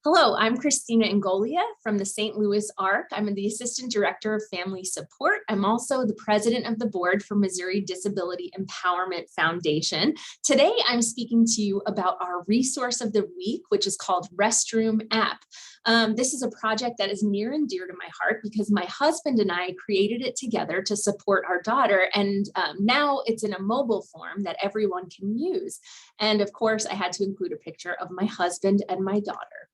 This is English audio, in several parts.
Hello, I'm Christina Ingolia from the St. Louis ARC. I'm the Assistant Director of Family Support. I'm also the President of the Board for Missouri Disability Empowerment Foundation. Today, I'm speaking to you about our resource of the week, which is called Restroom App. This is a project that is near and dear to my heart because my husband and I created it together to support our daughter, and now it's in a mobile form that everyone can use. And of course, I had to include a picture of my husband and my daughter.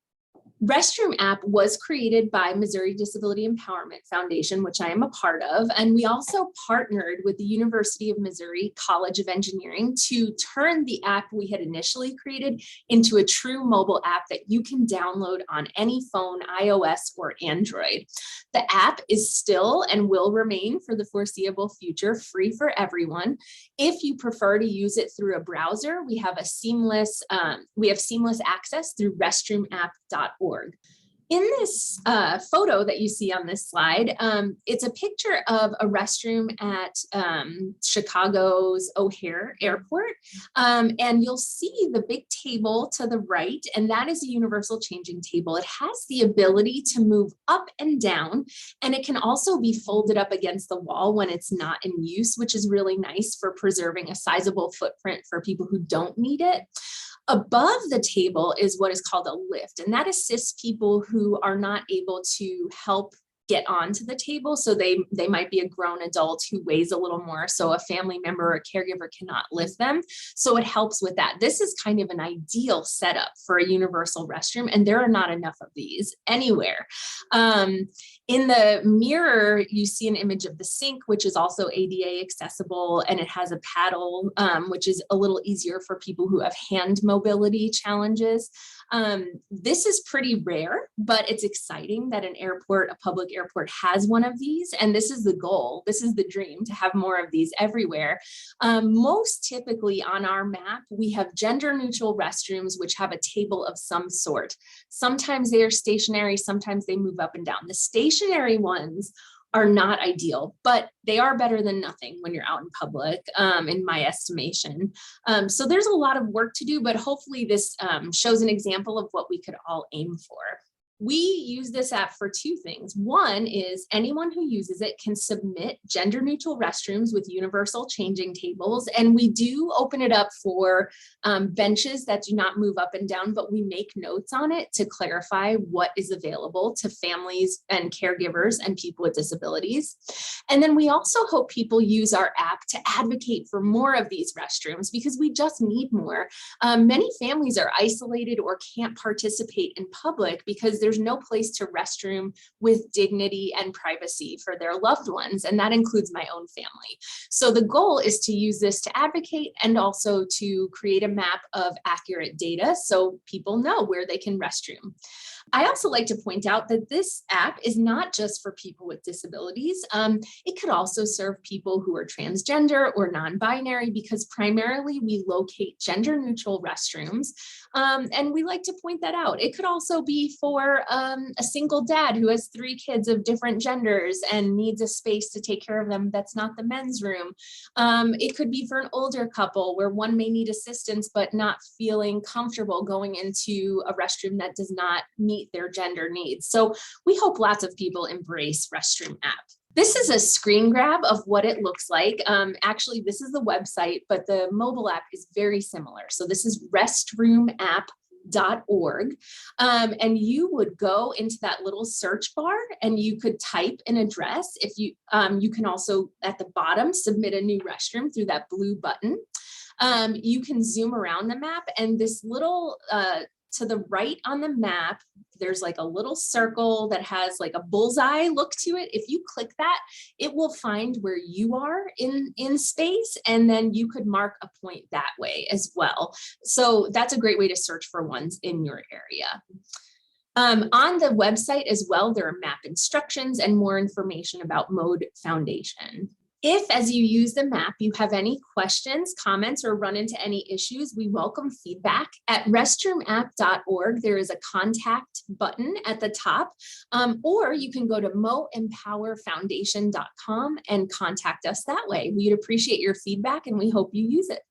Restroom App was created by Missouri Disability Empowerment Foundation, which I am a part of, and we also partnered with the University of Missouri College of Engineering to turn the app we had initially created into a true mobile app that you can download on any phone, iOS or Android. The app is still and will remain for the foreseeable future free for everyone. If you prefer to use it through a browser, we have seamless access through restroomapp.org. In this photo that you see on this slide, it's a picture of a restroom at Chicago's O'Hare Airport. And you'll see the big table to the right, and that is a universal changing table. It has the ability to move up and down, and it can also be folded up against the wall when it's not in use, which is really nice for preserving a sizable footprint for people who don't need it. Above the table is what is called a lift, and that assists people who are not able to help get onto the table. So they might be a grown adult who weighs a little more, so a family member or a caregiver cannot lift them. So it helps with that. This is kind of an ideal setup for a universal restroom, and there are not enough of these anywhere. In the mirror, you see an image of the sink, which is also ADA accessible, and it has a paddle, which is a little easier for people who have hand mobility challenges. This is pretty rare, but it's exciting that an airport, a public airport, has one of these, and this is the goal. This is the dream, to have more of these everywhere. Most typically on our map, we have gender neutral restrooms, which have a table of some sort. Sometimes they are stationary, sometimes they move up and down. The stationary ones are not ideal, but they are better than nothing when you're out in public, in my estimation. So there's a lot of work to do, but hopefully this shows an example of what we could all aim for. We use this app for two things. One is anyone who uses it can submit gender neutral restrooms with universal changing tables. And we do open it up for benches that do not move up and down, but we make notes on it to clarify what is available to families and caregivers and people with disabilities. And then we also hope people use our app to advocate for more of these restrooms because we just need more. Many families are isolated or can't participate in public because there's no place to restroom with dignity and privacy for their loved ones, and that includes my own family. So the goal is to use this to advocate and also to create a map of accurate data so people know where they can restroom. I also like to point out that this app is not just for people with disabilities. It could also serve people who are transgender or non-binary because primarily we locate gender neutral restrooms. And we like to point that out. It could also be for a single dad who has 3 kids of different genders and needs a space to take care of them that's not the men's room. It could be for an older couple where one may need assistance but not feeling comfortable going into a restroom that does not meet their gender needs. So we hope lots of people embrace Restroom App. This is a screen grab of what it looks like. Actually, this is the website, but the mobile app is very similar. So this is restroomapp.org. And you would go into that little search bar and you could type an address. If you can also at the bottom submit a new restroom through that blue button. You can zoom around the map, and this little to the right on the map, there's like a little circle that has like a bullseye look to it. If you click that, it will find where you are in space, and then you could mark a point that way as well. So that's a great way to search for ones in your area. On the website as well, there are map instructions and more information about Mode Foundation. If, as you use the map, you have any questions, comments, or run into any issues, we welcome feedback. At restroomapp.org, there is a contact button at the top, or you can go to moempowerfoundation.com and contact us that way. We'd appreciate your feedback and we hope you use it.